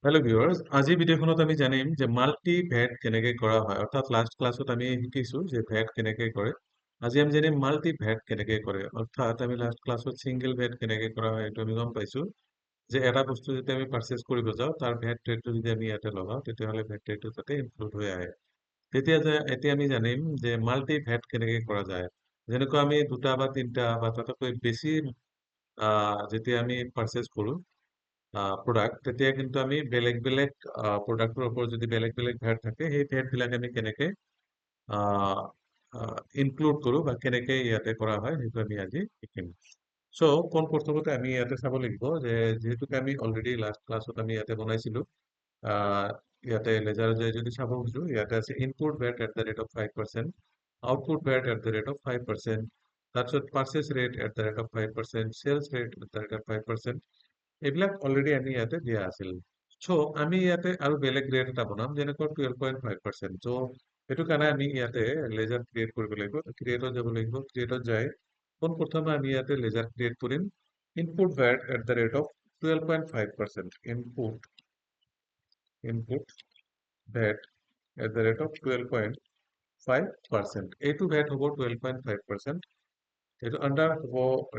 Hello' viewers, আজি ভিডিঅ'খনত আমি জানিম যে মাল্টি ভেট কেনেকৈ কৰা হয়। অৰ্থাৎ লাষ্ট ক্লাছত আমি শিকিছোঁ যে ভেট কেনেকৈ কৰে। আজি আমি জানিম মাল্টি ভেট কেনেকৈ কৰে। অৰ্থাৎ আমি লাষ্ট ক্লাছত ছিংগল ভেট কেনেকৈ কৰা হয় এইটো আমি গম পাইছোঁ যে এটা বস্তু যেতিয়া আমি পাৰ্চেছ কৰিব যাওঁ তাৰ ভেট ৰেটটো যদি আমি ইয়াতে লগাওঁ তেতিয়াহ'লে ভেট ৰেটটো তাতে ইনক্লুড হৈ আহে। এতিয়া আমি জানিম যে মাল্টি ভেট কেনেকৈ কৰা যায়। যেনেকুৱা আমি দুটা বা তিনিটা বা তাতকৈ বেছি যেতিয়া আমি পাৰ্চেছ কৰোঁ প্ৰডাক্ট, তেতিয়া কিন্তু আমি বেলেগ বেলেগ প্ৰডাক্টৰ ওপৰত যদি বেলেগ বেলেগ ভেট থাকে সেই ভেট বিলাক আমি কেনেকে ইনক্লুড কৰোঁ বা কেনেকে ইয়াতে কৰা হয় সেইটো আমি আজি শিকিম। চ' প্ৰথমতে আমি ইয়াতে চাব লাগিব যে যিহেতুকে আমি অলৰেডি লাষ্ট ক্লাছত আমি ইয়াতে বনাইছিলোঁ। আহ, ইয়াতে লেজাৰ যদি চাব খুজোঁ, ইয়াতে আছে input VAT at the rate of 5%, output VAT at the rate of 5%, তাৰপিছত purchase rate at the rate of 5%, sales rate at the rate of 5%। এইবিলাক অলৰেডি আমি ইয়াতে দিয়া আছিল। চ' আমি ইয়াতে আৰু বেলেগ ৰেট এটা বনাম যেনেকৈ 12.5%। চ' সেইটো কাৰণে আমি ইয়াতে লেজাৰ ক্ৰিয়েট কৰিব লাগিব। ক্ৰিয়েটত যাব লাগিব। ক্ৰিয়েটত যাই পোনপ্ৰথমে আমি ইয়াতে লেজাৰ ক্ৰিয়েট কৰিম input VAT at the rate of 12.5%। Input VAT at the rate of 12.5%। এইটো ভেট হ'ব 12.5%। এইটো আণ্ডাৰ হ'ব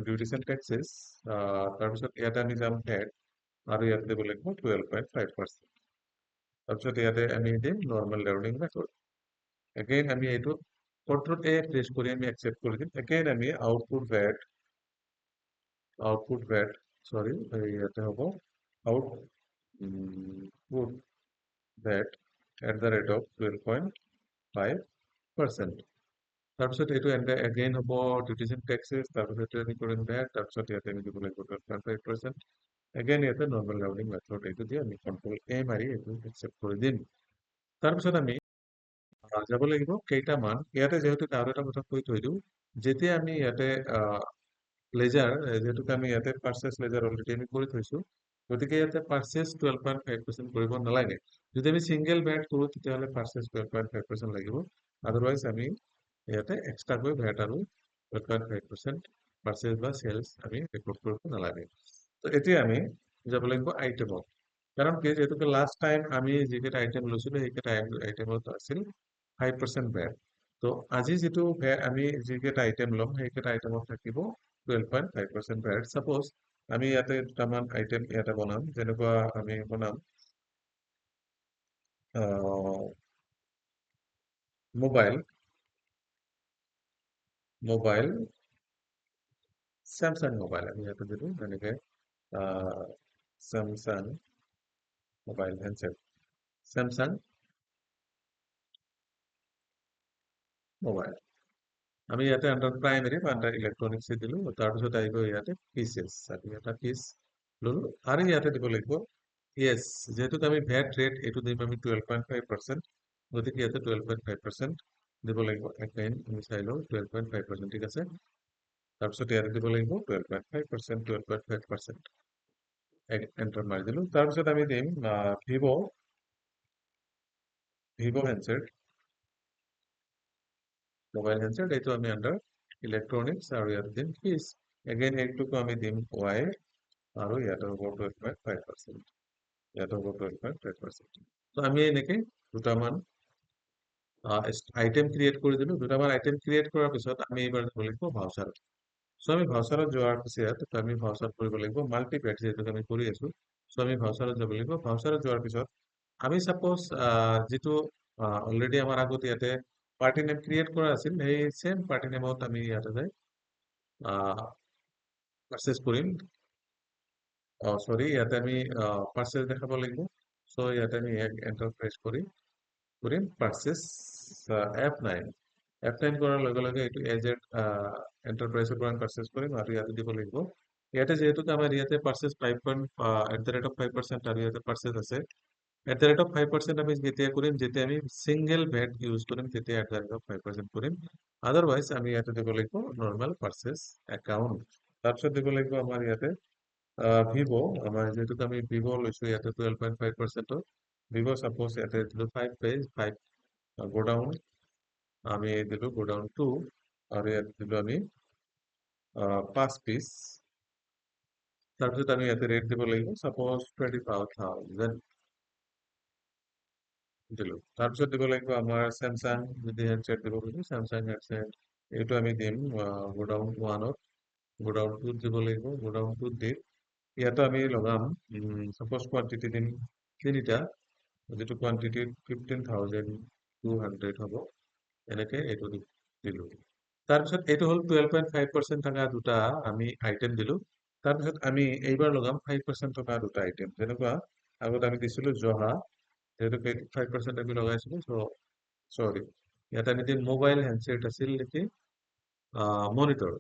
ডিউটিছ এণ্ড টেক্সেছ। তাৰপিছত ইয়াতে আমি যাম ভেট আৰু ইয়াতে দিব লাগিব 12.5%। তাৰপিছত ইয়াতে আমি দিম নৰ্মেল ৰাউণ্ডিং মেথড। এগেইন আমি এইটো কন্ট্ৰল এ প্ৰেছ কৰি আমি একচেপ্ট কৰি দিম। এগেইন আমি আউটপুট ভেট সৰি ইয়াতে হ'ব output VAT at the rate of 12.5%। তাৰপিছত এইটো এগেইন হ'ব ডিউটিছ এণ্ড টেক্সেছ। তাৰপিছত আমি কৰিম ভেট, তাৰপিছত ইয়াতে আমি দিব লাগিব 12.5%। এগেইন ইয়াতে নৰ্মেল ৰাউণ্ডিং মেথড এইটো দি আমি কন্ট্ৰল এ মাৰি এইটো একচেপ্ট কৰি দিম। তাৰপিছত আমি যাব লাগিব কেইটামান ইয়াতে যিহেতু আৰু এটা কথা কৈ থৈ দিওঁ, যেতিয়া আমি ইয়াতে লেজাৰ যিহেতুকে আমি ইয়াতে পাৰ্চেছ লেজাৰ অলৰেডি আমি কৰি থৈছোঁ, গতিকে ইয়াতে পাৰ্চেছ 12.5% কৰিব নালাগে। যদি আমি ছিংগল ভেট কৰোঁ তেতিয়াহ'লে পাৰ্চেছ 12.5% লাগিব। আদাৰৱাইজ আমি ইয়াতে এক্সট্ৰাকৈ ভেট আৰু 12.5% পাৰ্চেছ বা চেলছ আমি ৰেকৰ্ড কৰিব নালাগে। তো এতিয়া আমি যাব লাগিব আইটেমত। কাৰণ কি যিহেতুকে লাষ্ট টাইম আমি যিকেইটা আইটেম লৈছিলোঁ সেইকেইটা আইটেমত আছিল 5% ভেট। তো আজি যিটো আমি যিকেইটা আইটেম ল'ম সেইকেইটা আইটেমত থাকিব 12.5% ভেট। ছাপ'জ আমি ইয়াতে দুটামান আইটেম ইয়াতে বনাম, যেনেকুৱা আমি বনাম মোবাইল স্যামসাং মোবাইল আমি ইয়াতে দিলো যেনেকে Samsung mobile handset, Samsung mobile আমি ইয়াতে আণ্ডাৰ প্ৰাইমেৰী বা আণ্ডাৰ ইলেক্ট্ৰনিক্স দিলো। তাৰপিছত আহিব ইয়াতে পিচেছ, আমি এটা পিচ ললো আৰু ইয়াতে দিব লাগিব ইয়েছ। যিহেতুকে আমি ভেট ৰেট এইটো দিম আমি 12.5%, গতিকে ইয়াতে 12.5% দিব লাগিব। এগেইন আমি চাই লওঁ 12.5% ঠিক আছে। তাৰপিছত ইয়াতে দিব লাগিব 12.5%, 12.5%। এণ্টাৰ মাৰি দিলো। তাৰপিছত আমি দিম ভিভো হেণ্ডছেট মোবাইল হেণ্ডছেট, এইটো আমি আণ্ডাৰ ইলেক্ট্ৰনিক্স আৰু ইয়াতে দিম পিচ। এগেইন এইটোকো আমি দিম ৱাই আৰু ইয়াতে হ'ব 12.5%। ইয়াতে হ'ব 12.5%। তো আমি এনেকে দুটামান আইটেম ক্ৰিয়েট কৰি দিলো। দুটামান আইটেম ক্ৰিয়েট কৰাৰ পিছত আমি এইবাৰ যাব লাগিব ভাউচাৰত। চ' আমি ভাউচাৰত যোৱাৰ পিছত আমি ভাউচাৰত কৰিব লাগিব মাল্টি ভেট যিহেতু আমি কৰি আছো। চ' আমি ভাউচাৰত যাব লাগিব। ভাউচাৰত যোৱাৰ পিছত আমি ছাপ'জ যিটো অলৰেডি আমাৰ আগত ইয়াতে পাৰ্টি নেম ক্ৰিয়েট কৰা আছিল সেই চেম পাৰ্টি নেমত আমি ইয়াতে যাই পাৰ্চেছ কৰিম। ইয়াতে আমি পাৰ্চেছ দেখাব লাগিব। চ' ইয়াতে আমি এণ্টাৰ প্ৰেছ কৰিম পাৰ্চেছ F9 কৰাৰ লগে লগে এইটো এজ এণ্টাৰপ্ৰাইজৰ পৰা পাৰ্চেছ কৰিম আৰু ইয়াতে দিব লাগিব। ইয়াতে যিহেতুকে আমাৰ ইয়াতে পাৰ্চেছ 5% আৰু ইয়াতে পাৰ্চেছ আছে এট দ্য ৰেট অফ 5%। আমি যেতিয়া কৰিম, যেতিয়া আমি ছিংগল ভেট ইউজ কৰিম তেতিয়া এট দ্য ৰেট অফ 5% কৰিম। আদাৰৱাইজ আমি ইয়াতে দিব লাগিব নৰ্মেল পাৰ্চেছ একাউণ্ট। তাৰপিছত দিব লাগিব আমাৰ ইয়াতে ভিভো, আমাৰ যিহেতুকে আমি ভিভো লৈছো ইয়াতে 12.5%। ভিভো ছাপ'জ ইয়াতে দিলো 5 গোডাউন, আমি দিলো গোডাউন 2 আৰু ইয়াতে দিলো আমি 5 পিচ। তাৰপিছত আমি ইয়াতে ৰেট দিব লাগিব ছাপ'জ 25,000। দিলো। তাৰপিছত দিব লাগিব আমাৰ চেমচাং, যদি হেণ্ডছেট দিব খুজিছো চেমচাং হেণ্ডছেট, এইটো আমি দিম গোডাউন 1ত, গোডাউন 2ত দিব লাগিব, গোডাউন 2ত দি ইয়াতো আমি লগাম সাপোজ কোৱান্টিটি দিম তিনিটা, যিটো কোৱান্টিটি 15,200 হ'ব, এনেকে এইটো দিলো। তাৰপিছত এইটো হ'ল 12.5% থকা দুটা আমি আইটেম দিলো। তাৰপিছত আমি এইবাৰ লগাম 5% থকা দুটা আইটেম, যেনেকুৱা আগত আমি দিছিলো জহা, যেহেতু 5% আমি লগাইছিলো, চৰি ইয়াতে আমি দিম মোবাইল হেণ্ডছেট আছিল নেকি, মনিটৰ,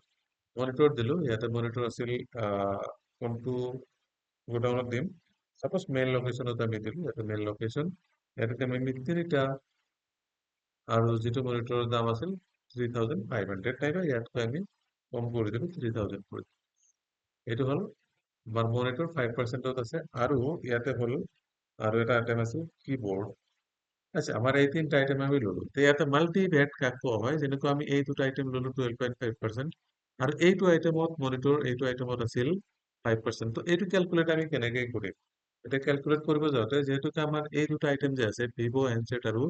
মনিটৰ দিলো। ইয়াতে মনিটৰ আছিল কোনটো গোডাউনত দিম, সাপোজ মেইন লোকেশ্যনত আমি দিলো, ইয়াতে মেইন লোকেশ্যন, ইয়াতে আমি তিনিটা, আৰু যিটো মনিটৰৰ দাম আছিল 3,500 টাকা, ইয়াতকৈ আমি কম কৰি দিলো 3,000 কৰি দিলো। এইটো হ'ল আমাৰ মনিটৰ 5%ত আছে। আৰু ইয়াতে হ'ল আৰু এটা আইটেম আছে কিবৰ্ড। আচ্ছা, আমাৰ এই তিনটা আইটেম আমি ললো, তো ইয়াতে মাল্টি ভেট কাক কোৱা হয়, যেনেকুৱা আমি এই দুটা আইটেম ললো 12.5%, আৰু এইটো আইটেমত মনিটৰ, এইটো আইটেমত আছিল 5%। তো এইটো কেলকুলেট আমি কেনেকে কৰিম, এটা কেলকুলেট কৰিব যাওঁতে যিহেতুকে আমাৰ এই দুটা আইটেম যে আছে ভিভো হেণ্ডছেট আৰু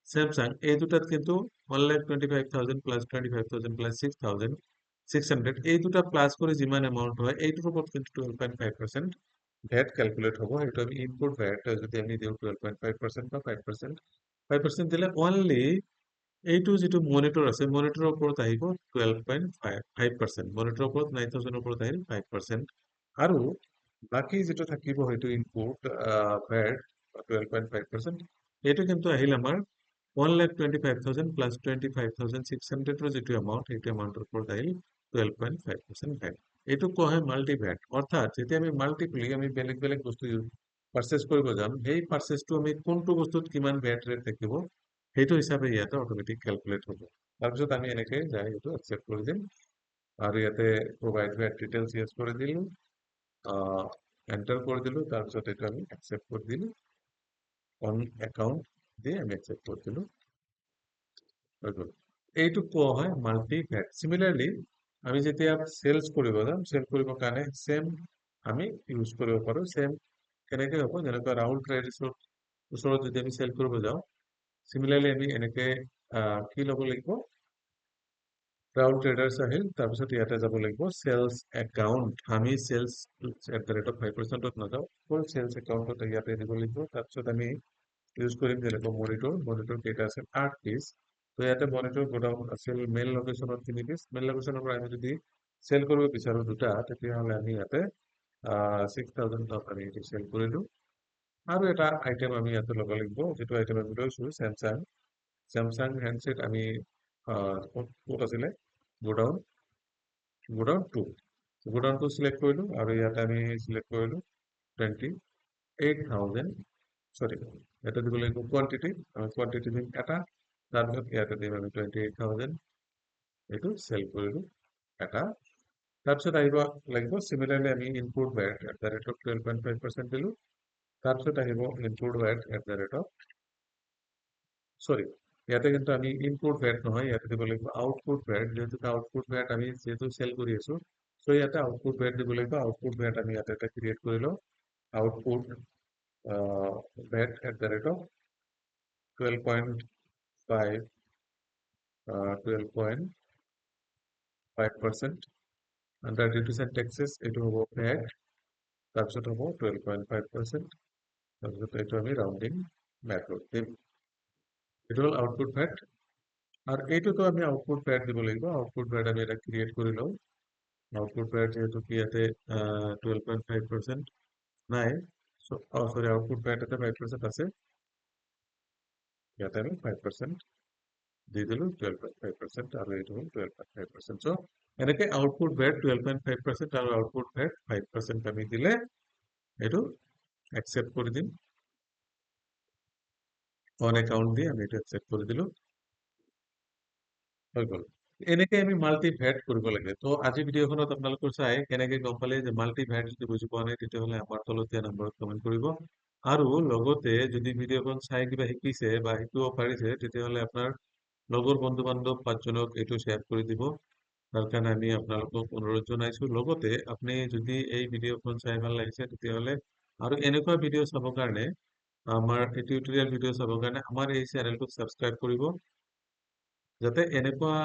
স্যামসাং, এই দুটাত কিন্তু 1,25,000 প্লাস 25,000 প্লাস 6,600, এই দুটা প্লাস করে যিমান এমাউন্ট হয় এইটোৰ ওপৰত কিন্তু 12.5% ভ্যাট ক্যালকুলেট হ'ব। সেইটো আমি ইনপুট ভ্যাট যদি আমি দিওঁ 12.5% বা 5%, 5% দিলে অনলি এইটো যিটো মনিটৰ আছে মনিটৰৰ ওপৰত আহিব 12.5%, মনিটৰৰ ওপৰত 9,000 ওপৰত আহিল 5%, আৰু বাকী যিটো থাকিব সেইটো ইনপুট ভ্যাট 12.5%, এইটো কিন্তু আহিল আমাৰ 1,25,000 প্লাস 25,600 যিটো এমাউন্ট, সেইটো এমাউন্টেৰ উপৰ আহিল 12.5% ভ্যাট। এইটো কোৱা হয় মাল্টি ভ্যাট। অৰ্থাৎ যেতিয়া আমি মাল্টিপ্লি আমি বেলেগ বেলেগ বস্তু পাৰ্চেজ কৰিব যাম, সেই পাৰ্চেজটো আমি কোনটো বস্তুত কিমান ভ্যাট ৰেট থাকিব সেইটো হিচাপে ইয়াতে অট'মেটিক ক্যালকুলেট হ'ব। তাৰপিছত আমি এনেকে যাই এইটো একচেপ্ট কৰি দিম, আৰু ইয়াতে প্ৰভাইড ভ্যাট ডিটেইলছ ইয়েছ কৰি দিলো, এন্টাৰ কৰি দিলো, তাৰপিছত এইটো আমি একচেপ্ট কৰি দিলো, অন একাউন্ট দিয়ে আমি একচেপ্ট কৰি দিলো, হৈ গ'ল। এইটো কোৱা হয় মাল্টি ভ্যাট। সিমিলাৰলি আমি যেতিয়া সেলছ কৰিব যাম, সেল কৰিবৰ কাৰণে সেম আমি ইউজ কৰিব পাৰো। সেম কেনেকে হ'ব, যেনেকুৱা ৰাহুল ট্ৰেডাৰ্ছৰ ওচৰত যদি আমি সেল কৰিব যাওঁ, সিমিলাৰলি আমি এনেকে কি ল'ব লাগিব, ৰাহুল ট্ৰেডাৰ্ছ আহিল, তাৰপিছত ইয়াতে যাব লাগিব সেলছ একাউন্ট, আমি সেলছ @5%ত নাযাওঁ, ফুল সেলছ একাউন্টত ইয়াতে দিব লাগিব। তাৰপিছত আমি ইউজ কৰিম যেনেকৈ মনিটৰ, মনিটৰ কেইটা আছিল 8 পিচ, তো ইয়াতে মনিটৰ গোডাউন আছিল মেইন লোকেশ্যনত 3 পিচ, মেইন লোকেশ্যনৰ পৰা আমি যদি সেল কৰিব বিচাৰো দুটা, তেতিয়াহ'লে আমি ইয়াতে 6,000 আমি এইটো সেল কৰিলো। আৰু এটা আইটেম আমি ইয়াতে ল'ব লাগিব, যিটো আইটেম আমি লৈছো স্যামসাং, স্যামসাং হেণ্ডছেট আমি ক'ত আছিলে, গোডাউন, গোডাউন 2, গোডাউন 2 সিলেক্ট কৰিলো, আৰু ইয়াতে আমি সিলেক্ট কৰিলো 28,000, সৰি এটা দিব লাগিব কোয়ান্টিটি, আমি কোয়ান্টিটি দিম এটা, তাৰপিছত ইয়াতে দিম আমি 28,000, এইটো সেল কৰিলো এটা। তাৰপিছত আহিব লাগিব সিমিলাৰলি আমি ইনপুট ভ্যাট @12.5% দিলো, তাৰপিছত আহিব ইনপুট ভ্যাট সরি ইয়াতে কিন্তু আমি ইনপুট ভ্যাট নহয়, ইয়াতে দিব লাগিব আউটপুট ভ্যাট, যেহেতু আউটপুট ভ্যাট আমি যেহেতু সেল কৰি আছো, সো ইয়াতে আউটপুট ভ্যাট দিব লাগিব। আউটপুট ভ্যাট আমি ইয়াতে এটা ক্ৰিয়েট কৰিলো, output VAT @12.5 12.5% under duties and taxes, এইটো হ'ব ভ্যাট, তাৰপিছত হ'ব 12.5%, তাৰপিছত এইটো আমি ৰাউন্ডিং ব্যাকত দিম, এইটো হ'ল আউটপুট ভ্যাট। আর এইটোতো আমি আউটপুট ভ্যাট দিব লাগিব, আউটপুট ভ্যাট আমি এটা ক্রিয়েট কৰি লওঁ, আউটপুট ভ্যাট যেহেতু কি ইয়াতে 12.5% নাই, সরি আউটপুট ভ্যাট এতে 5% আছে, ইয়াতে আমি 5% দি দিলো 12.5%, আৰু এইটো হ'ল 12.5%। সো এনেকে আউটপুট ভ্যাট 12.5% আৰু আউটপুট ভ্যাট 5% আমি দিলে এইটো একসেপ্ট কৰি দিম, অন একাউন্ট দিয়ে আমি এটা একসেপ্ট কৰি দিলো, হৈ গ'ল। এনেকে আমি মাল্টি ভ্যাট কৰিব লাগে। তো আজি ভিডিঅ'খনত আপোনালোকৰ চাই কেনেকে গম পালে যে মাল্টি ভ্যাট যদি বুজি পোৱা নাই, তেতিয়াহ'লে আমাৰ তলত দিয়া নম্বৰত কমেন্ট কৰিব, আৰু লগতে যদি ভিডিঅ'খন চাই কিবা শিকিছে বা শিকিব পাৰিছে, তেতিয়াহ'লে আপোনাৰ লগৰ বন্ধু বান্ধৱ 5জনক এইটো শ্বেয়াৰ কৰি দিব। তাৰ কাৰণে আমি আপোনালোকক অনুৰোধ জনাইছো। লগতে আপুনি যদি এই ভিডিঅ'খন চাই ভাল লাগিছে, তেতিয়াহ'লে আৰু এনেকুৱা ভিডিঅ' চাবৰ কাৰণে আমাৰ এই টিউটৰিয়েল ভিডিঅ' চাবৰ কাৰণে আমাৰ এই চেনেলটোক ছাবস্ক্ৰাইব কৰিব, যাতে এনেকুৱা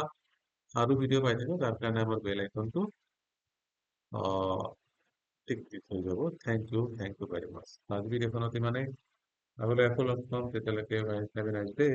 আৰু ভিডিঅ' পাই থাকিব। তাৰ কাৰণে আমাৰ বেল আইকনটো টিক টিক হৈ যাব। থেংক ইউ ভেৰি মাছ। আজি ভিডিঅ'খনত ইমানেই। আগলৈ আকৌ লগ পাম, তেতিয়ালৈকে হেভ এ নাইচ ডে।